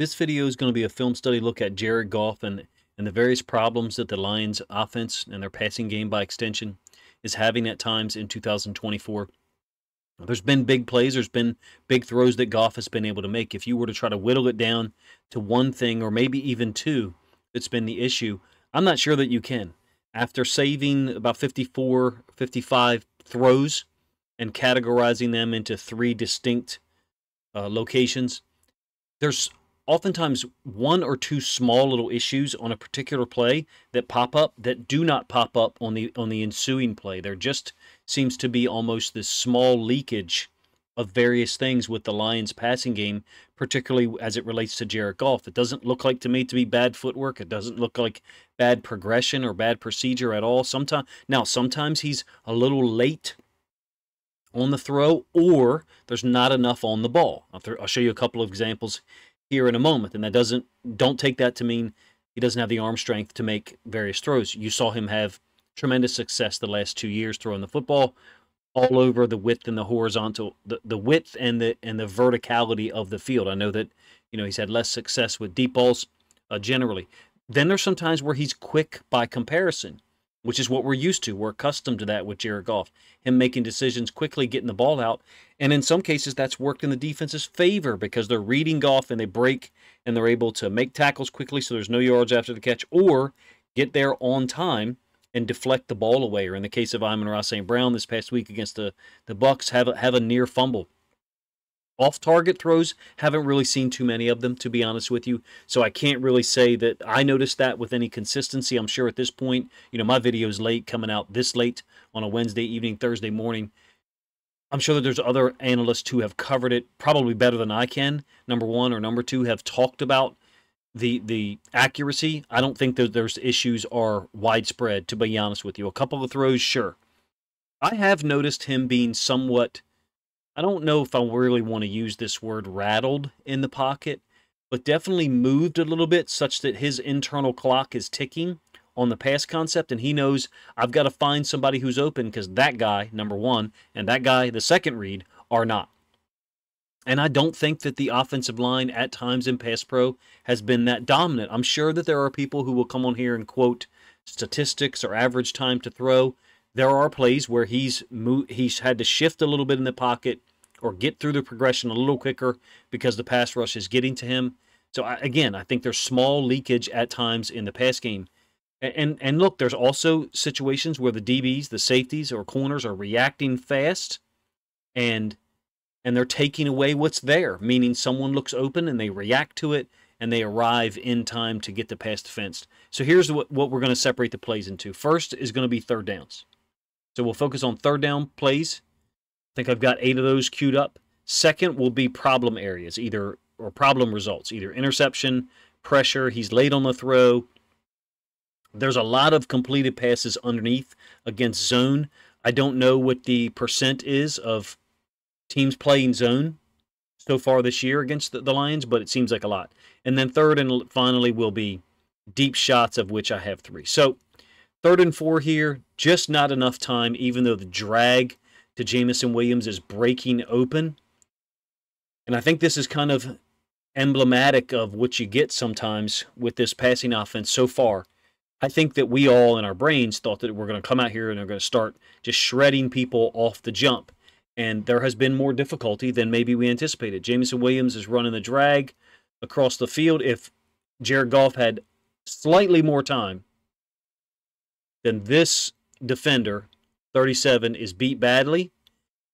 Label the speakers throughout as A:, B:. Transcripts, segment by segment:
A: This video is going to be a film study look at Jared Goff and the various problems that the Lions offense and their passing game by extension is having at times in 2024. There's been big plays, there's been big throws that Goff has been able to make. If you were to try to whittle it down to one thing or maybe even two that's been the issue, I'm not sure that you can. After saving about 54, 55 throws and categorizing them into three distinct locations, there's oftentimes one or two small little issues on a particular play that pop up that do not pop up on the ensuing play. There just seems to be almost this small leakage of various things with the Lions passing game, particularly as it relates to Jared Goff. It doesn't look like to me to be bad footwork. It doesn't look like bad progression or bad procedure at all. Sometimes he's a little late on the throw, or there's not enough on the ball. I'll show you a couple of examples here in a moment, and don't take that to mean he doesn't have the arm strength to make various throws. You saw him have tremendous success the last 2 years throwing the football all over the width and the horizontal, the width and the verticality of the field. I know that he's had less success with deep balls generally. Then there's some times where he's quick by comparison, which is what we're used to. We're accustomed to that with Jared Goff, him making decisions quickly, getting the ball out. And in some cases, that's worked in the defense's favor because they're reading Goff and they break and they're able to make tackles quickly so there's no yards after the catch, or get there on time and deflect the ball away. Or in the case of Amon-Ra St. Brown this past week against the Bucs, have a near fumble. Off-target throws, haven't really seen too many of them, to be honest with you. So I can't really say that I noticed that with any consistency. I'm sure at this point, my video is late, coming out this late on a Wednesday evening, Thursday morning. I'm sure that there's other analysts who have covered it probably better than I can, number one, or number two, have talked about the accuracy. I don't think that there's issues are widespread, to be honest with you. A couple of throws, sure. I have noticed him being somewhat, I don't know if I really want to use this word, rattled in the pocket, but definitely moved a little bit such that his internal clock is ticking on the pass concept, and he knows I've got to find somebody who's open because that guy, number one, and that guy, the second read, are not. And I don't think that the offensive line at times in pass pro has been that dominant. I'm sure that there are people who will come on here and quote statistics or average time to throw. There are plays where he's had to shift a little bit in the pocket or get through the progression a little quicker because the pass rush is getting to him. So, again, I think there's small leakage at times in the pass game. And look, there's also situations where the DBs, the safeties, or corners are reacting fast, and they're taking away what's there, meaning someone looks open and they react to it, and they arrive in time to get the pass defensed. So here's what we're going to separate the plays into. First is going to be third downs. So we'll focus on third down plays. I think I've got 8 of those queued up. Second will be problem areas, or problem results, either interception, pressure, he's late on the throw. There's a lot of completed passes underneath against zone. I don't know what the percent is of teams playing zone so far this year against the Lions, but it seems like a lot. And then third and finally will be deep shots, of which I have 3. So 3rd and 4 here, just not enough time, even though the drag to Jameson Williams is breaking open. And I think this is kind of emblematic of what you get sometimes with this passing offense so far. I think that we all in our brains thought that we're going to come out here and they're going to start just shredding people off the jump. And there has been more difficulty than maybe we anticipated. Jameson Williams is running the drag across the field. If Jared Goff had slightly more time, then this defender, 37, is beat badly.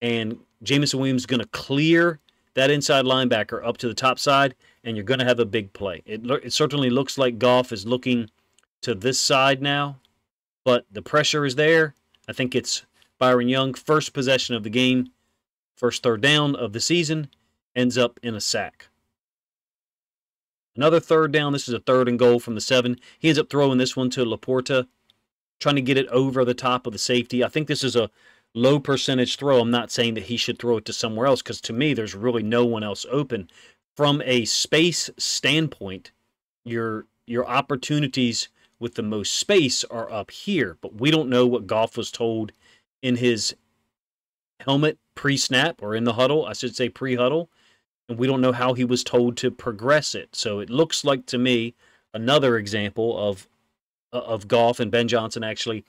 A: And Jameson Williams is going to clear that inside linebacker up to the top side, and you're going to have a big play. It certainly looks like Goff is looking to this side now, but the pressure is there. I think it's Byron Young, first possession of the game, first third down of the season, ends up in a sack. Another third down. This is a 3rd and goal from the 7. He ends up throwing this one to Laporta, trying to get it over the top of the safety. I think this is a low percentage throw. I'm not saying that he should throw it to somewhere else because to me there's really no one else open. From a space standpoint, your opportunities with the most space are up here, but we don't know what Goff was told in his helmet pre-snap, or in the huddle, I should say pre-huddle, and we don't know how he was told to progress it. So it looks like to me another example of Goff and Ben Johnson actually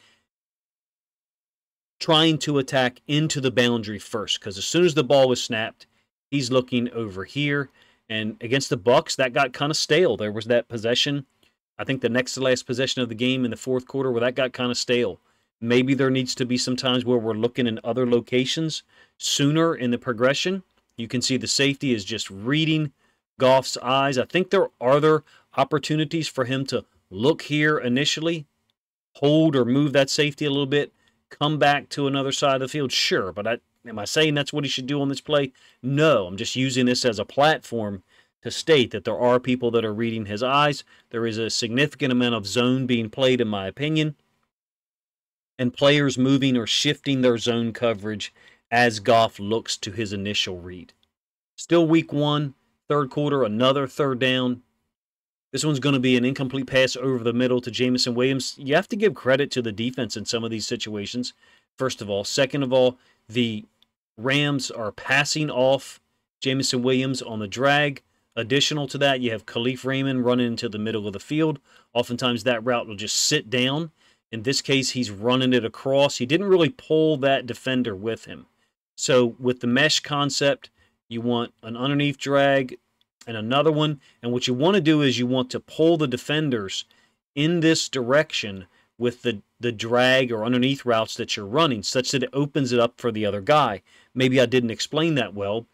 A: trying to attack into the boundary first, because as soon as the ball was snapped, he's looking over here. And against the Bucks, that got kind of stale. There was that possession, I think the next to last possession of the game in the fourth quarter, where that got kind of stale. Maybe there needs to be some times where we're looking in other locations sooner in the progression. You can see the safety is just reading Goff's eyes. I think there are other opportunities for him to look here initially, hold or move that safety a little bit, come back to another side of the field. Sure, but am I saying that's what he should do on this play? No, I'm just using this as a platform to state that there are people that are reading his eyes. There is a significant amount of zone being played, in my opinion, and players moving or shifting their zone coverage as Goff looks to his initial read. Still week one, third quarter, another third down. This one's going to be an incomplete pass over the middle to Jameson Williams. You have to give credit to the defense in some of these situations, first of all. Second of all, the Rams are passing off Jameson Williams on the drag. Additional to that, you have Khalif Raymond running into the middle of the field. Oftentimes that route will just sit down. In this case, he's running it across. He didn't really pull that defender with him. So with the mesh concept, you want an underneath drag and another one. And what you want to do is you want to pull the defenders in this direction with the drag or underneath routes that you're running, such that it opens it up for the other guy. Maybe I didn't explain that well,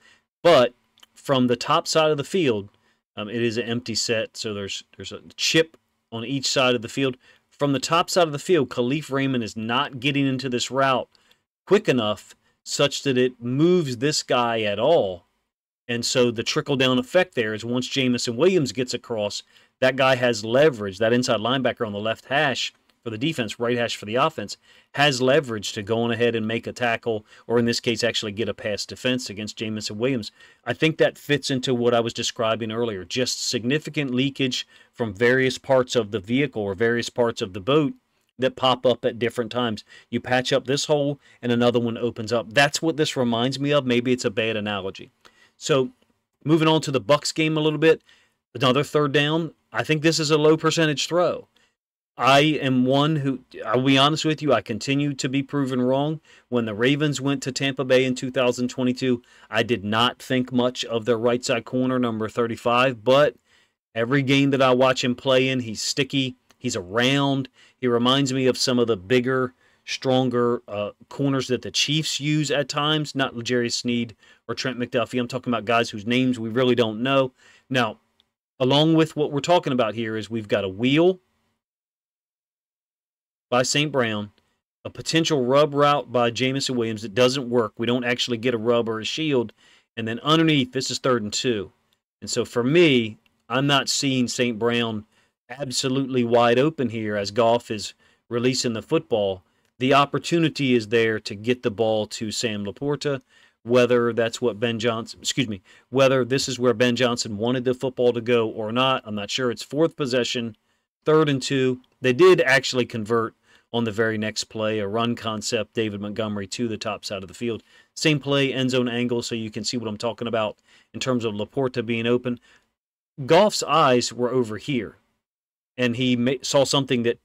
A: but from the top side of the field, it is an empty set, so there's a chip on each side of the field. From the top side of the field, Khalif Raymond is not getting into this route quick enough such that it moves this guy at all. And so the trickle-down effect there is once Jameson Williams gets across, that guy has leverage. That inside linebacker on the left hash for the defense, right hash for the offense, has leverage to go on ahead and make a tackle, or in this case, actually get a pass defense against Jameson Williams. I think that fits into what I was describing earlier, just significant leakage from various parts of the vehicle or various parts of the boat that pop up at different times. You patch up this hole and another one opens up. That's what this reminds me of. Maybe it's a bad analogy. So moving on to the Bucks game a little bit, another third down. I think this is a low percentage throw. I am one who, I'll be honest with you, I continue to be proven wrong. When the Ravens went to Tampa Bay in 2022, I did not think much of their right side corner, number 35, but every game that I watch him play in, he's sticky, he's around. He reminds me of some of the bigger, stronger corners that the Chiefs use at times, not L'Jarius Sneed or Trent McDuffie. I'm talking about guys whose names we really don't know. Now, along with what we're talking about here is we've got a wheel by St. Brown, a potential rub route by Jameson Williams that doesn't work. We don't actually get a rub or a shield. And then underneath, this is 3rd and 2. And so for me, I'm not seeing St. Brown absolutely wide open here as Goff is releasing the football. The opportunity is there to get the ball to Sam Laporta, whether that's what whether this is where Ben Johnson wanted the football to go or not. I'm not sure. It's 4th possession, 3rd and 2. They did actually convert on the very next play, a run concept, David Montgomery to the top side of the field. Same play, end zone angle, so you can see what I'm talking about in terms of Laporta being open. Goff's eyes were over here, and he saw something that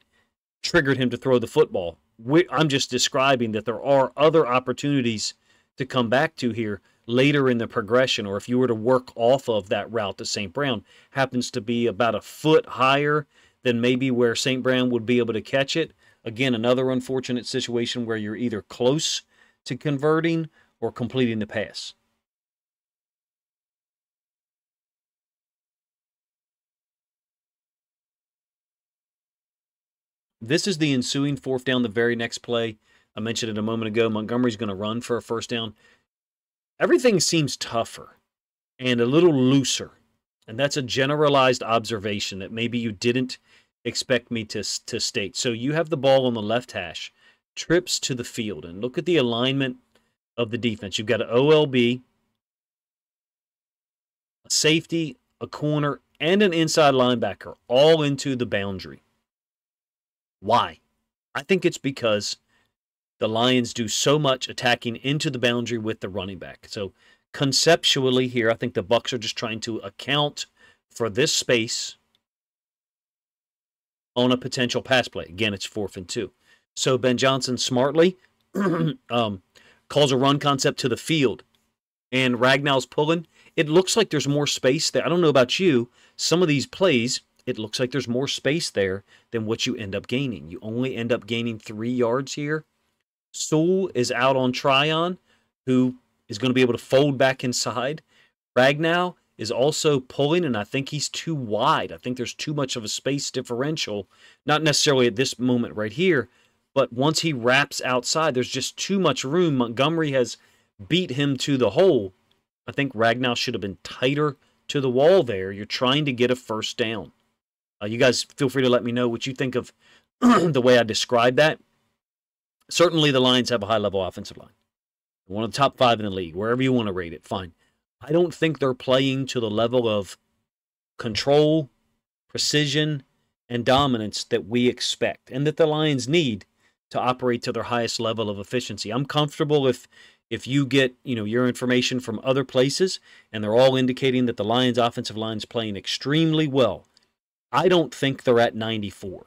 A: triggered him to throw the football. I'm just describing that there are other opportunities to come back to here later in the progression, or if you were to work off of that route to St. Brown, happens to be about a foot higher than maybe where St. Brown would be able to catch it. Again, another unfortunate situation where you're either close to converting or completing the pass. This is the ensuing 4th down, the very next play. I mentioned it a moment ago. Montgomery's going to run for a 1st down. Everything seems tougher and a little looser. And that's a generalized observation that maybe you didn't expect me to state. So you have the ball on the left hash, trips to the field, and look at the alignment of the defense. You've got an OLB, a safety, a corner, and an inside linebacker all into the boundary. Why? I think it's because the Lions do so much attacking into the boundary with the running back. So Conceptually here, I think the Bucs are just trying to account for this space on a potential pass play. Again, it's 4th and 2. So Ben Johnson smartly calls a run concept to the field, and Ragnall's pulling. It looks like there's more space there. I don't know about you. Some of these plays, it looks like there's more space there than what you end up gaining. You only end up gaining 3 yards here. Sewell is out on Tryon, who is going to be able to fold back inside. Ragnall is also pulling, and I think he's too wide. I think there's too much of a space differential, not necessarily at this moment right here, but once he wraps outside, there's just too much room. Montgomery has beat him to the hole. I think Ragnall should have been tighter to the wall there. You're trying to get a first down. You guys feel free to let me know what you think of the way I described that. Certainly the Lions have a high-level offensive line. One of the top 5 in the league. Wherever you want to rate it, fine. I don't think they're playing to the level of control, precision, and dominance that we expect and that the Lions need to operate to their highest level of efficiency. I'm comfortable if you get, your information from other places and they're all indicating that the Lions offensive line is playing extremely well. I don't think they're at 94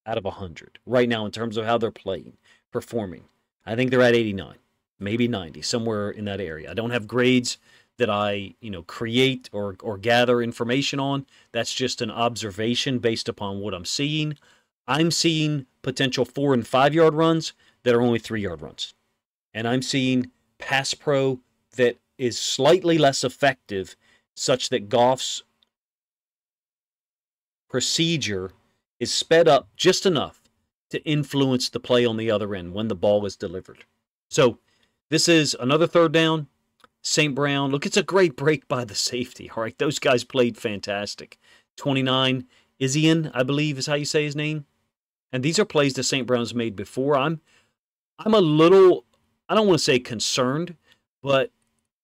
A: out of 100 right now in terms of how they're playing, performing. I think they're at 89. Maybe 90, somewhere in that area. I don't have grades that I, create or gather information on. That's just an observation based upon what I'm seeing. I'm seeing potential 4- and 5-yard runs that are only 3-yard runs. And I'm seeing pass pro that is slightly less effective, such that Goff's procedure is sped up just enough to influence the play on the other end when the ball is delivered. So, this is another 3rd down. St. Brown. Look, it's a great break by the safety. All right, those guys played fantastic. 29, Isian, I believe is how you say his name. And these are plays that St. Brown's made before. I'm a little, I don't want to say concerned, but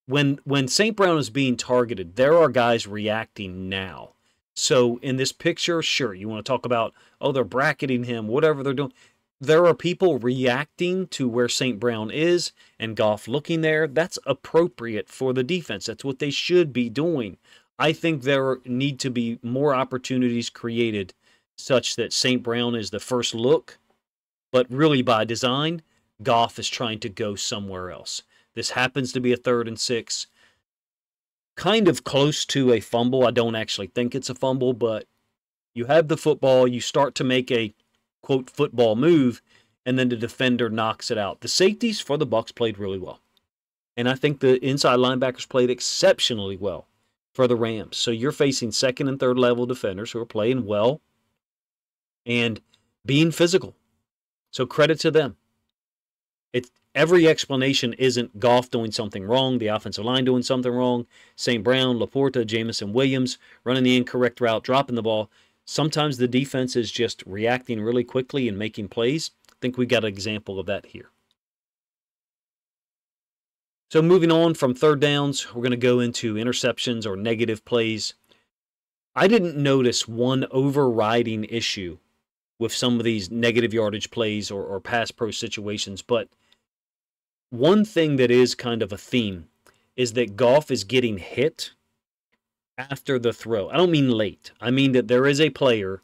A: when St. Brown is being targeted, there are guys reacting now. So in this picture, sure, you want to talk about, they're bracketing him, whatever they're doing. There are people reacting to where St. Brown is and Goff looking there. That's appropriate for the defense. That's what they should be doing. I think there need to be more opportunities created such that St. Brown is the first look, but really by design, Goff is trying to go somewhere else. This happens to be a 3rd and 6. Kind of close to a fumble. I don't actually think it's a fumble, but you have the football. You start to make a quote football move, and then the defender knocks it out. The safeties for the Bucs played really well. And I think the inside linebackers played exceptionally well for the Rams. So you're facing 2nd and 3rd level defenders who are playing well and being physical. So credit to them. Every explanation isn't Goff doing something wrong, the offensive line doing something wrong, St. Brown, Laporta, Jamison Williams running the incorrect route, dropping the ball. Sometimes the defense is just reacting really quickly and making plays. I think we got an example of that here. So moving on from 3rd downs, we're going to go into interceptions or negative plays. I didn't notice one overriding issue with some of these negative yardage plays or pass pro situations, but one thing that is kind of a theme is that Goff is getting hit after the throw. I don't mean late. I mean that there is a player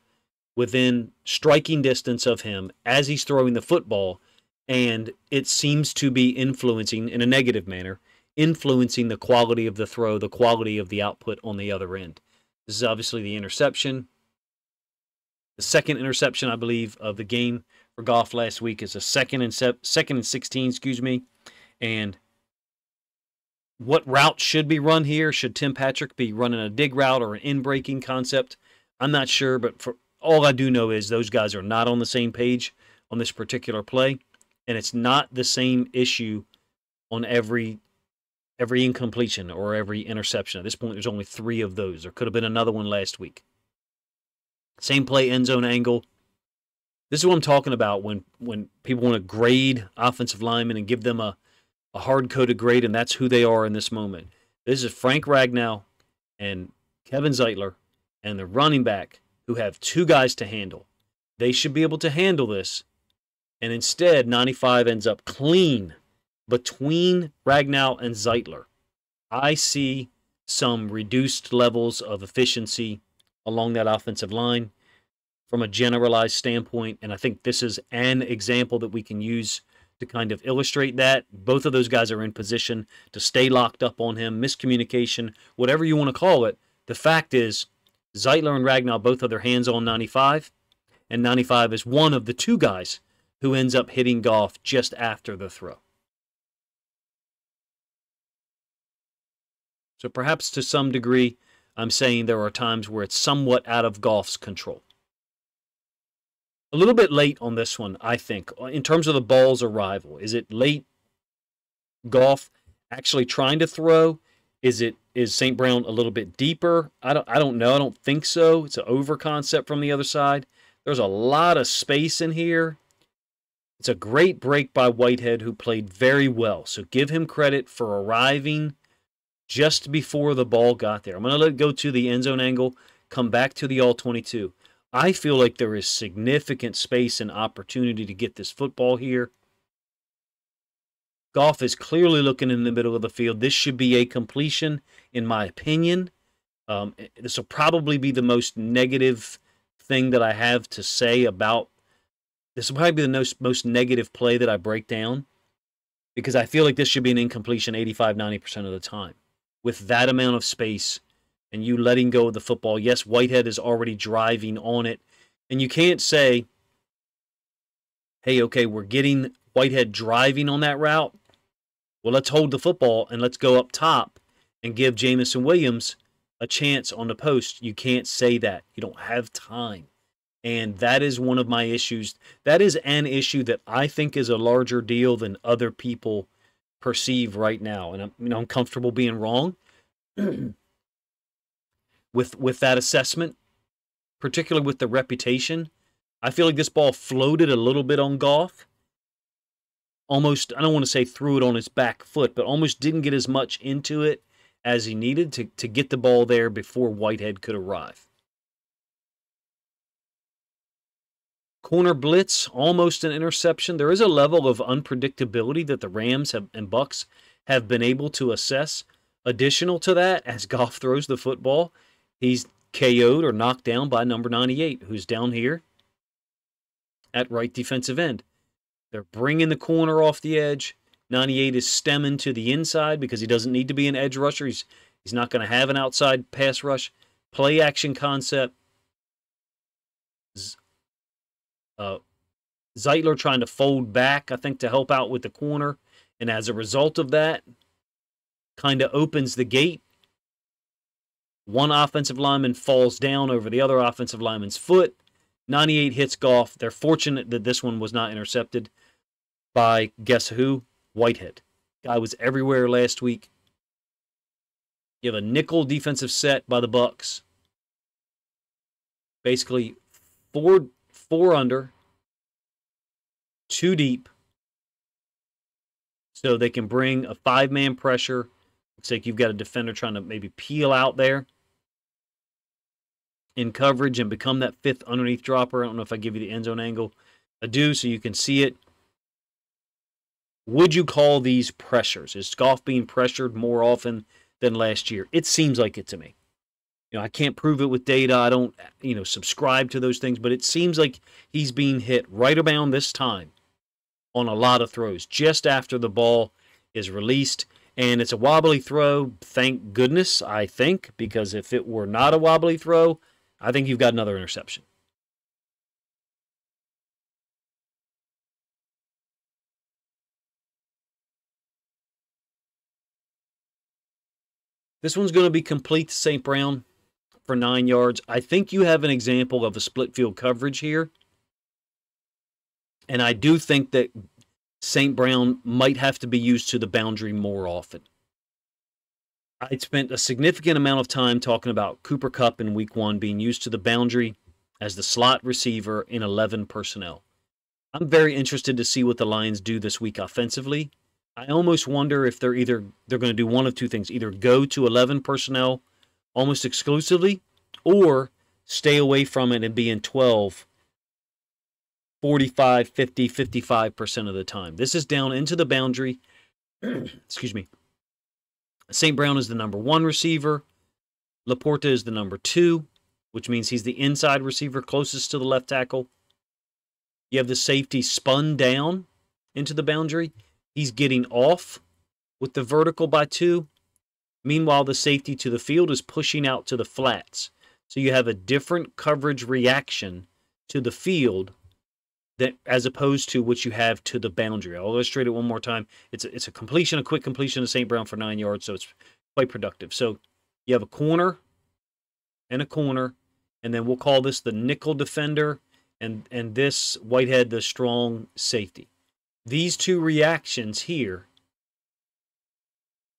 A: within striking distance of him as he's throwing the football, and it seems to be influencing, in a negative manner, influencing the quality of the throw, the quality of the output on the other end. This is obviously the interception. The second interception, I believe, of the game for Goff last week is a second and 16, And what route should be run here? Should Tim Patrick be running a dig route or an in-breaking concept? I'm not sure, but for all I do know is those guys are not on the same page on this particular play, and it's not the same issue on every incompletion or every interception. At this point, there's only 3 of those. There could have been another one last week. Same play, end zone angle. This is what I'm talking about when people want to grade offensive linemen and give them a hard-coded grade, and that's who they are in this moment. This is Frank Ragnall and Kevin Zeitler and the running back who have 2 guys to handle. They should be able to handle this, and instead, 95 ends up clean between Ragnall and Zeitler. I see some reduced levels of efficiency along that offensive line from a generalized standpoint, and I think this is an example that we can use to kind of illustrate that. Both of those guys are in position to stay locked up on him, miscommunication, whatever you want to call it. The fact is, Zeitler and Ragnow both have their hands on 95, and 95 is one of the two guys who ends up hitting Goff just after the throw. So perhaps to some degree, I'm saying there are times where it's somewhat out of Goff's control. A little bit late on this one, I think, in terms of the ball's arrival. Is it late Goff actually trying to throw? Is St. Brown a little bit deeper? I don't know. I don't think so. It's an over concept from the other side. There's a lot of space in here. It's a great break by Whitehead, who played very well. So give him credit for arriving just before the ball got there. I'm going to let it go to the end zone angle, come back to the all-22. I feel like there is significant space and opportunity to get this football here. Goff is clearly looking in the middle of the field. This should be a completion, in my opinion. This will probably be the most negative thing that I have to say about this. Will probably be the most negative play that I break down, because I feel like this should be an incompletion 85-90% of the time. With that amount of space and you letting go of the football, yes, Whitehead is already driving on it. And you can't say, hey, okay, we're getting Whitehead driving on that route. Well, let's hold the football and let's go up top and give Jamison Williams a chance on the post. You can't say that. You don't have time. And that is one of my issues. That is an issue that I think is a larger deal than other people perceive right now. And I'm comfortable being wrong with that assessment, particularly with the reputation. I feel like this ball floated a little bit on Goff. Almost, I don't want to say threw it on his back foot, but almost didn't get as much into it as he needed to get the ball there before Whitehead could arrive. Corner blitz, almost an interception. There is a level of unpredictability that the Rams and Bucks have been able to assess. Additional to that, as Goff throws the football, he's KO'd or knocked down by number 98, who's down here at right defensive end. They're bringing the corner off the edge. 98 is stemming to the inside because he doesn't need to be an edge rusher. He's not going to have an outside pass rush. Play action concept. Zeitler trying to fold back, I think, to help out with the corner. And as a result of that, kind of opens the gate. One offensive lineman falls down over the other offensive lineman's foot. 98 hits Goff. They're fortunate that this one was not intercepted by, guess who? Whitehead. Guy was everywhere last week. You have a nickel defensive set by the Bucks. Basically, four under, 2 deep, so they can bring a 5-man pressure. Looks like you've got a defender trying to maybe peel out there in coverage and become that 5th underneath dropper. I don't know if I give you the end zone angle. I do, so you can see it. Would you call these pressures? Is Goff being pressured more often than last year? It seems like it to me. I can't prove it with data. I don't, subscribe to those things, but it seems like he's being hit right around this time on a lot of throws, just after the ball is released. And it's a wobbly throw, thank goodness, I think, because if it were not a wobbly throw, I think you've got another interception. This one's going to be complete to St. Brown for 9 yards. I think you have an example of a split field coverage here. And I do think that St. Brown might have to be used to the boundary more often. I spent a significant amount of time talking about Cooper Kupp in week 1 being used to the boundary as the slot receiver in 11 personnel. I'm very interested to see what the Lions do this week offensively. I almost wonder if they're going to do one of two things, either go to 11 personnel almost exclusively or stay away from it and be in 12 45, 50, 55% of the time. This is down into the boundary. Excuse me. St. Brown is the number 1 receiver. Laporta is the number 2, which means he's the inside receiver closest to the left tackle. You have the safety spun down into the boundary. He's getting off with the vertical by 2. Meanwhile, the safety to the field is pushing out to the flats. So you have a different coverage reaction to the field that, as opposed to what you have to the boundary. I'll illustrate it one more time. It's a completion, a quick completion to St. Brown for 9 yards, so it's quite productive. So you have a corner, and then we'll call this the nickel defender, and this Whitehead the strong safety. These two reactions here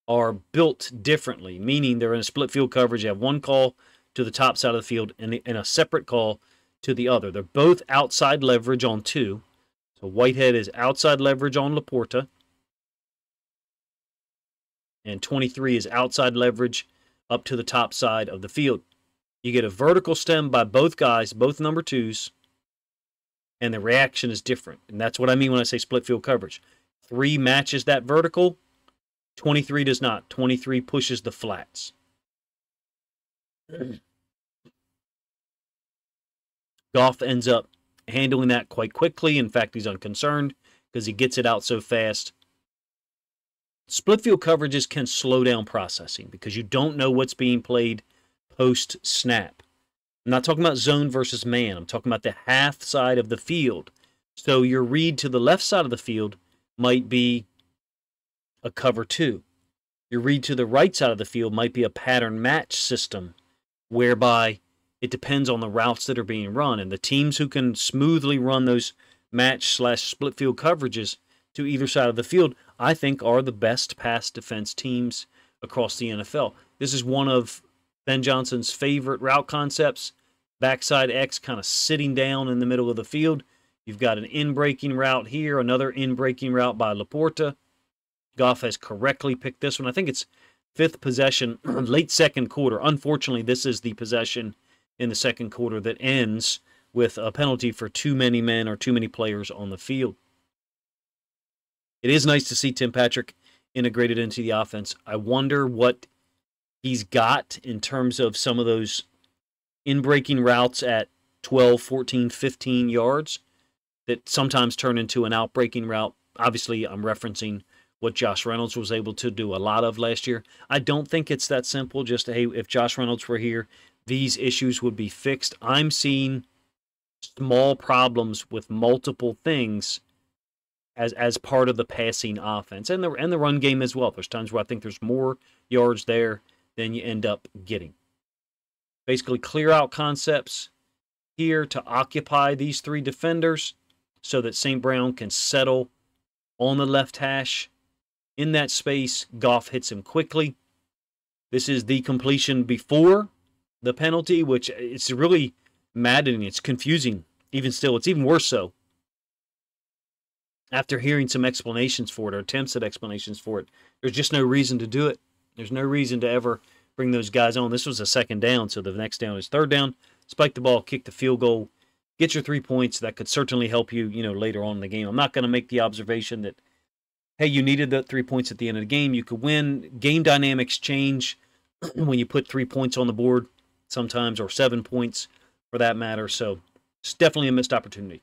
A: are built differently, meaning they're in a split field coverage. You have one call to the top side of the field and a separate call to the other. They're both outside leverage on 2. So Whitehead is outside leverage on Laporta, and 23 is outside leverage up to the top side of the field. You get a vertical stem by both guys, both number 2s, and the reaction is different. And that's what I mean when I say split field coverage. 3 matches that vertical, 23 does not. 23 pushes the flats. Goff ends up handling that quite quickly. In fact, he's unconcerned because he gets it out so fast. Split field coverages can slow down processing because you don't know what's being played post-snap. I'm not talking about zone versus man. I'm talking about the half side of the field. So your read to the left side of the field might be a cover 2. Your read to the right side of the field might be a pattern match system, whereby it depends on the routes that are being run. And the teams who can smoothly run those match/split field coverages to either side of the field, I think, are the best pass defense teams across the NFL. This is one of Ben Johnson's favorite route concepts. Backside X kind of sitting down in the middle of the field. You've got an in-breaking route here, another in-breaking route by Laporta. Goff has correctly picked this one. I think it's 5th possession, late second quarter. Unfortunately, this is the possession in the second quarter that ends with a penalty for too many men or too many players on the field. It is nice to see Tim Patrick integrated into the offense. I wonder what he's got in terms of some of those in-breaking routes at 12, 14, 15 yards that sometimes turn into an out-breaking route. Obviously, I'm referencing what Josh Reynolds was able to do a lot of last year. I don't think it's that simple, just, hey, if Josh Reynolds were here, these issues would be fixed. I'm seeing small problems with multiple things as part of the passing offense and the run game as well. There's times where I think there's more yards there than you end up getting. Basically, clear out concepts here to occupy these 3 defenders so that St. Brown can settle on the left hash. In that space, Goff hits him quickly. This is the completion before the penalty, which it's really maddening. It's confusing. Even still, it's even worse so after hearing some explanations for it or attempts at explanations for it. There's just no reason to do it. There's no reason to ever bring those guys on. This was a second down, so the next down is third down. Spike the ball, kick the field goal, get your 3 points. That could certainly help you, later on in the game. I'm not going to make the observation that, hey, you needed the 3 points at the end of the game. You could win. Game dynamics change when you put 3 points on the board sometimes, or 7 points for that matter. So it's definitely a missed opportunity.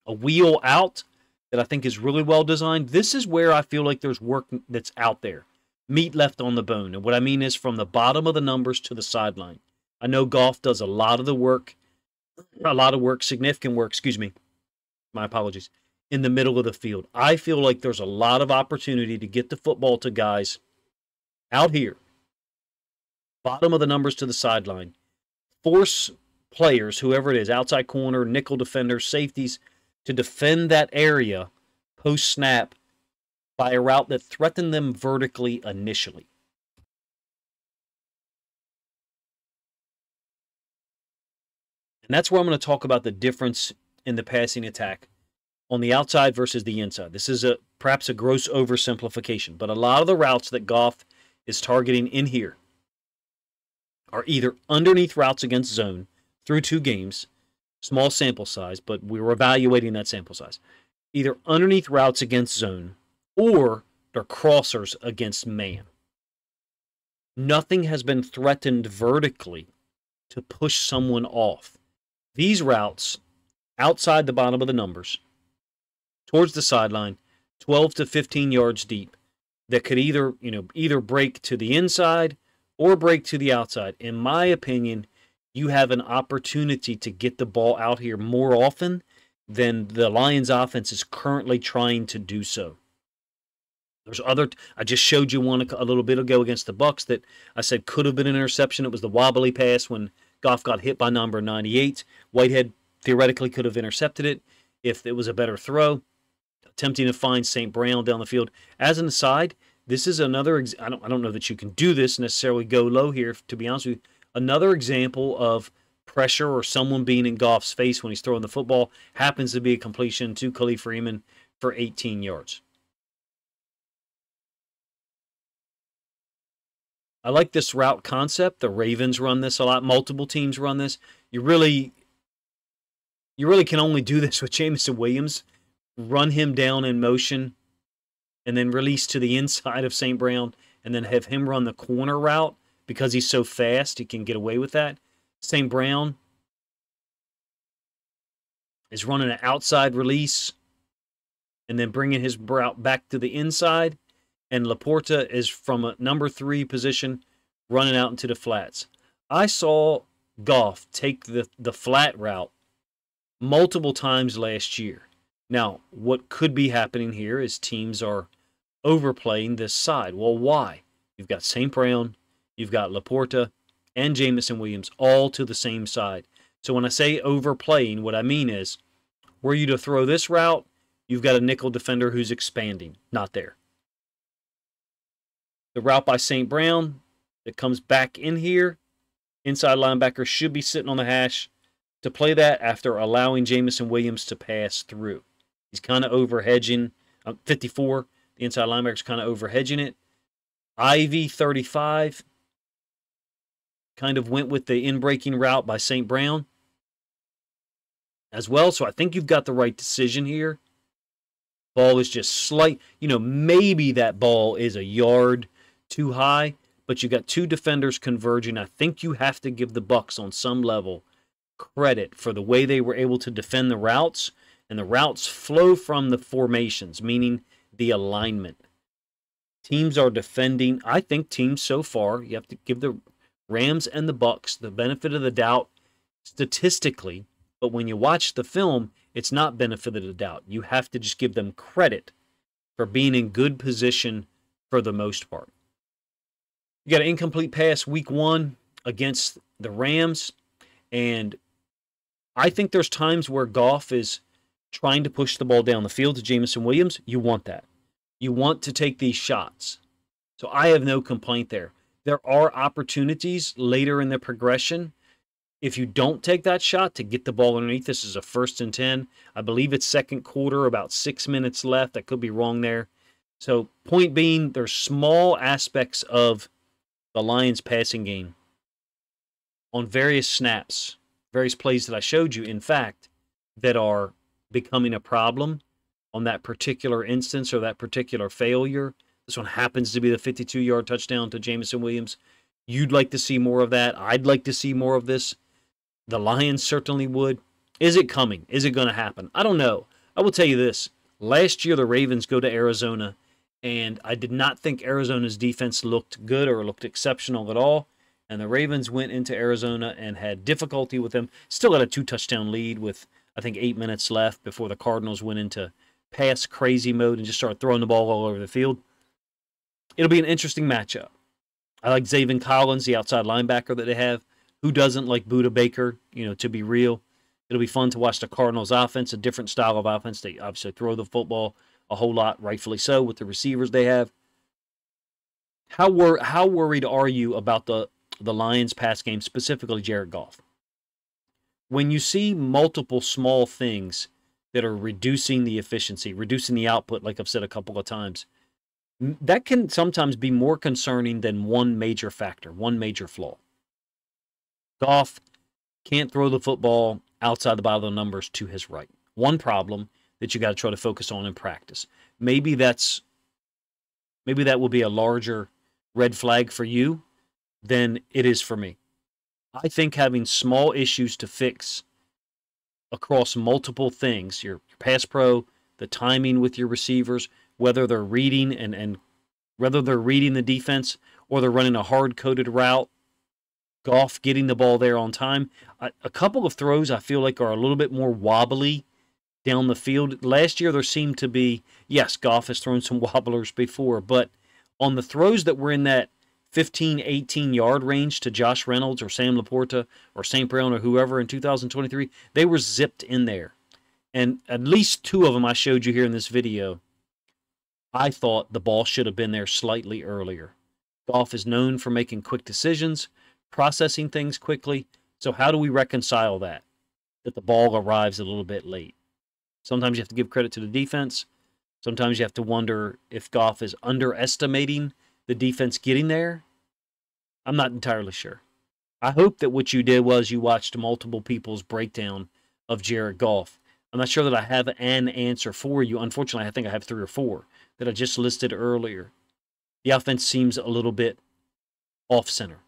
A: A wheel out that I think is really well designed. This is where I feel like there's work that's out there. Meat left on the bone. And what I mean is from the bottom of the numbers to the sideline. I know Goff does a lot of the work, significant work, my apologies, in the middle of the field. I feel like there's a lot of opportunity to get the football to guys out here, bottom of the numbers to the sideline, force players, whoever it is, outside corner, nickel defenders, safeties, to defend that area post-snap by a route that threatened them vertically initially. And that's where I'm going to talk about the difference in the passing attack on the outside versus the inside. This is perhaps a gross oversimplification, but a lot of the routes that Goff is targeting in here are either underneath routes against zone through 2 games, small sample size, but we were evaluating that sample size, either underneath routes against zone, or or crossers against man. Nothing has been threatened vertically to push someone off. These routes, outside the bottom of the numbers, towards the sideline, 12 to 15 yards deep, that could either break to the inside or break to the outside. In my opinion, you have an opportunity to get the ball out here more often than the Lions offense is currently trying to do so. There's other. I just showed you one a little bit ago against the Bucs that I said could have been an interception. It was the wobbly pass when Goff got hit by number 98. Whitehead theoretically could have intercepted it if it was a better throw. Attempting to find St. Brown down the field. As an aside, this is another. I don't know that you can do this necessarily. Go low here. To be honest with you, another example of pressure or someone being in Goff's face when he's throwing the football happens to be a completion to Khalif Freeman for 18 yards. I like this route concept. The Ravens run this a lot. Multiple teams run this. You really can only do this with Jameson Williams. Run him down in motion and then release to the inside of St. Brown and then have him run the corner route because he's so fast he can get away with that. St. Brown is running an outside release and then bringing his route back to the inside. And Laporta is from a number 3 position running out into the flats. I saw Goff take the flat route multiple times last year. Now, what could be happening here is teams are overplaying this side. Well, why? You've got St. Brown, you've got Laporta, and Jameson Williams all to the same side. So when I say overplaying, what I mean is, were you to throw this route, you've got a nickel defender who's expanding. Not there. The route by St. Brown that comes back in here, inside linebacker should be sitting on the hash to play that after allowing Jameson Williams to pass through. He's kind of over-hedging. 54, the inside linebacker's kind of over-hedging it. Ivy, 35, kind of went with the in-breaking route by St. Brown as well. So I think you've got the right decision here. Ball is just slight. Maybe that ball is a yard too high, but you got 2 defenders converging. I think you have to give the Bucs on some level credit for the way they were able to defend the routes, and the routes flow from the formations, meaning the alignment. Teams are defending. I think teams so far, you have to give the Rams and the Bucs the benefit of the doubt statistically, but when you watch the film, it's not benefit of the doubt. You have to just give them credit for being in good position for the most part. You got an incomplete pass week 1 against the Rams, and I think there's times where Goff is trying to push the ball down the field to Jameson Williams. You want that. You want to take these shots. So I have no complaint there. There are opportunities later in the progression. If you don't take that shot to get the ball underneath, this is a 1st and 10. I believe it's second quarter, about 6 minutes left. I could be wrong there. So point being, there's small aspects of the Lions passing game on various snaps, various plays that I showed you, in fact, that are becoming a problem on that particular instance or that particular failure. This one happens to be the 52-yard touchdown to Jameson Williams. You'd like to see more of that. I'd like to see more of this. The Lions certainly would. Is it coming? Is it going to happen? I don't know. I will tell you this. Last year, the Ravens go to Arizona, and I did not think Arizona's defense looked good or looked exceptional at all. And the Ravens went into Arizona and had difficulty with them. Still got a 2-touchdown lead with, I think, 8 minutes left before the Cardinals went into pass crazy mode and just started throwing the ball all over the field. It'll be an interesting matchup. I like Zaven Collins, the outside linebacker that they have. Who doesn't like Budda Baker, to be real? It'll be fun to watch the Cardinals offense, a different style of offense. They obviously throw the football a whole lot, rightfully so, with the receivers they have. How worried are you about the Lions pass game, specifically Jared Goff? When you see multiple small things that are reducing the efficiency, reducing the output, like I've said a couple of times, that can sometimes be more concerning than one major factor, one major flaw. Goff can't throw the football outside the bottom of the numbers to his right. One problem that you got to try to focus on in practice. Maybe that's maybe that will be a larger red flag for you than it is for me. I think having small issues to fix across multiple things, your pass pro, the timing with your receivers, whether they're reading and whether they're reading the defense or they're running a hard-coded route, Goff getting the ball there on time. A couple of throws I feel like are a little bit more wobbly down the field. Last year there seemed to be, yes, Goff has thrown some wobblers before, but on the throws that were in that 15, 18-yard range to Josh Reynolds or Sam Laporta or St. Brown or whoever in 2023, they were zipped in there. And at least two of them I showed you here in this video, I thought the ball should have been there slightly earlier. Goff is known for making quick decisions, processing things quickly. So how do we reconcile that the ball arrives a little bit late? Sometimes you have to give credit to the defense. Sometimes you have to wonder if Goff is underestimating the defense getting there. I'm not entirely sure. I hope that what you did was you watched multiple people's breakdown of Jared Goff. I'm not sure that I have an answer for you. Unfortunately, I think I have 3 or 4 that I just listed earlier. The offense seems a little bit off-center.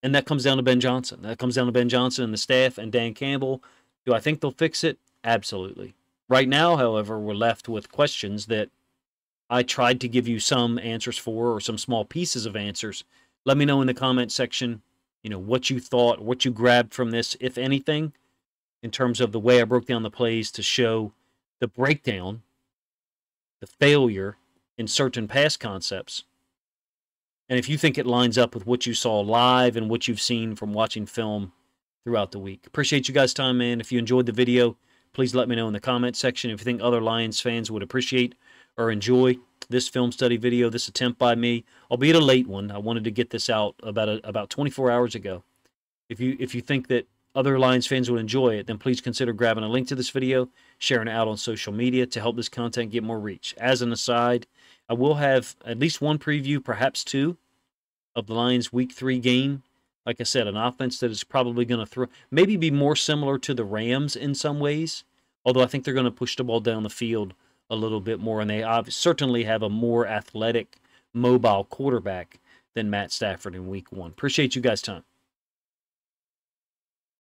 A: And that comes down to Ben Johnson. That comes down to Ben Johnson and the staff and Dan Campbell. Do I think they'll fix it? Absolutely. Right now, however, we're left with questions that I tried to give you some answers for, or some small pieces of answers. Let me know in the comment section, what you thought, what you grabbed from this, if anything, in terms of the way I broke down the plays to show the breakdown, the failure in certain pass concepts. And if you think it lines up with what you saw live and what you've seen from watching film throughout the week. Appreciate you guys' time, man. If you enjoyed the video, please let me know in the comment section. If you think other Lions fans would appreciate or enjoy this film study video, this attempt by me, albeit a late one. I wanted to get this out about 24 hours ago. If you think that other Lions fans would enjoy it, then please consider grabbing a link to this video, sharing it out on social media to help this content get more reach. As an aside, I will have at least one preview, perhaps 2, of the Lions' Week 3 game. Like I said, an offense that is probably going to maybe be more similar to the Rams in some ways, although I think they're going to push the ball down the field a little bit more, and they certainly have a more athletic, mobile quarterback than Matt Stafford in Week 1. Appreciate you guys' time.